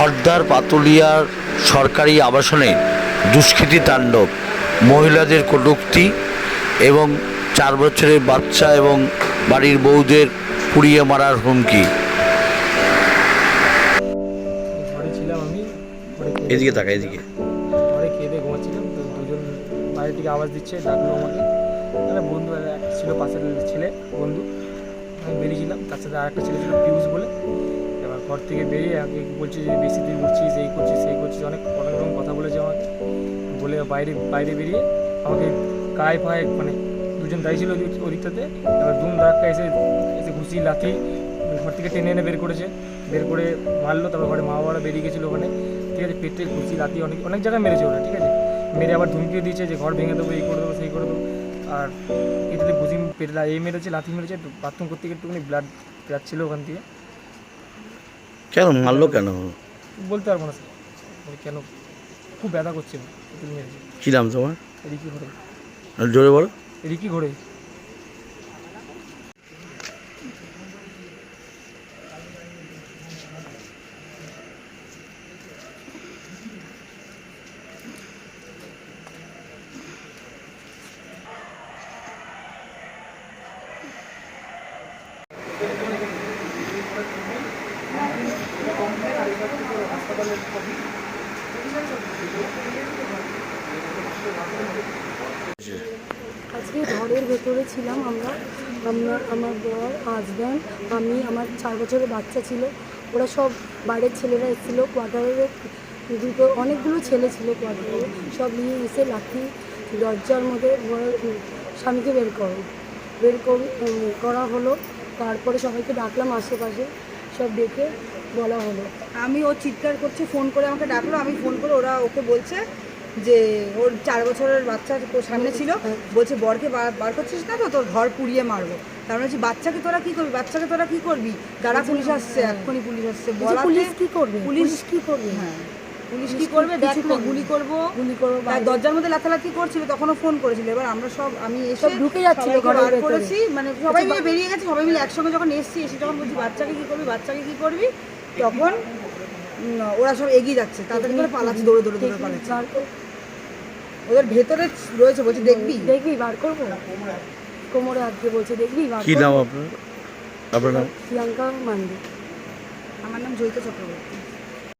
খড়দার পাতুলিয়ার সরকারি আবাসনে দুষ্কৃতী তাণ্ডব, মহিলাদের কটূক্তি এবং 4 বছরের বাচ্চা এবং বাড়ির বউদের পুড়িয়ে মারার হুমকি। ঘরে ছিলাম আমি, এদিকে তাকা, এদিকে। ঘরে খেয়ে দিয়ে ঘুমাচ্ছিলাম, তো দুজন বাইরে থেকে আওয়াজ দিচ্ছে, ডাকলো আমাকে। একটা বন্ধু ছিল, পাশের ছেলে বন্ধু, আমি বেরিয়েছিলাম, তার সাথে আরেকটা ছেলে ছিল পিউষ বলে। এবার ঘর থেকে বেরিয়ে আমাকে বলছে যে বেশি তুই উঠছিস, এই করছিস সেই করছিস, অনেক রকম কথা বলেছে আমাকে। বলে বাইরে বেরিয়ে আমাকে গায়ে ফায়ে মানে দুজন দাঁড়িয়ে ছিল ওদিকটাতে, এবার দুম ধাক্কা এসে ঘুষি লাথি ঘর থেকে টেনে এনে বের করেছে, বের করে মারলো। তারপর ঘরে মা বাবারা বেরিয়ে গেছিলো ওখানে, ঠিক আছে। পেটে ঘুষি লাথি অনেক জায়গায় মেরেছে ওরা, ঠিক আছে। মেরে আবার ধুমকিয়ে দিয়েছে যে ঘর ভেঙে দেবো, এই করে দেবো সেই করে দেবো। আর এটাতে ঘুষি পেটে এই মেরেছে, লাথি মেরেছে। বাথরুম করতে গিয়ে একটুখানি ব্লাড যাচ্ছিলো ওখান থেকে। কেন মারলো, কেন বলতে পারবো না স্যার, কেন খুব ব্যথা করছে মেরেছে। কী নাম তোমার? রিকি ঘরে। জোরে বলো। রিকি ঘরে। আজকে ঘরের ভেতরে ছিলাম আমরা, আমার বর, হাজব্যান্ড, আমি, আমার 4 বছরের বাচ্চা ছিল। ওরা সব বাইরের ছেলেরা এসেছিলো, কোয়ার্টারের অনেকগুলো ছেলে ছিল কোয়ার্টারে, সব নিয়ে এসে লাঠি দরজার মধ্যে স্বামীকে বের করা হলো। তারপরে সবাইকে ডাকলাম, আশেপাশে সব ডেকে বলা হলো। আমি ও চিৎকার করছে, ফোন করে আমাকে ডাকলো, আমি ফোন করে ওকে বলছে যে ওর 4 বছরের বাচ্চা সামনে ছিল, বলছে বরকে বার করছিস না তো, তোর ঘর পুড়িয়ে মারবো। তার মানে বাচ্চাকে তোরা কি করবি, দাঁড়া, পুলিশ আসছে, এক্ষুনি পুলিশ আসছে। পুলিশ কি করবে? হ্যাঁ, পুলিশ কি করবে, দেখ না, গুলি করবো। দরজার মধ্যে লাথালাথি করছিল, তখনও ফোন করেছিল। এবার আমি এসে ঢুকে যাচ্ছিল, বার করেছি, মানে সবাই মিলে বেরিয়ে গেছে, সবাই মিলে একসঙ্গে যখন এসে যখন বলছি বাচ্চাকে কি করবি, তখন ওরা সব এগিয়ে যাচ্ছে, তাড়াতাড়ি করে পালাচ্ছে, দৌড়ে পালাচ্ছে। ওদের ভেতরে রয়েছে, বলছে দেখবি বার করবো, কোমরে হাত দিয়ে বলছে দেখবি বার। কি নাম আপনার? প্রিয়াঙ্কা মান্ডি। আমার নাম জয়িতা চক্রবর্তী।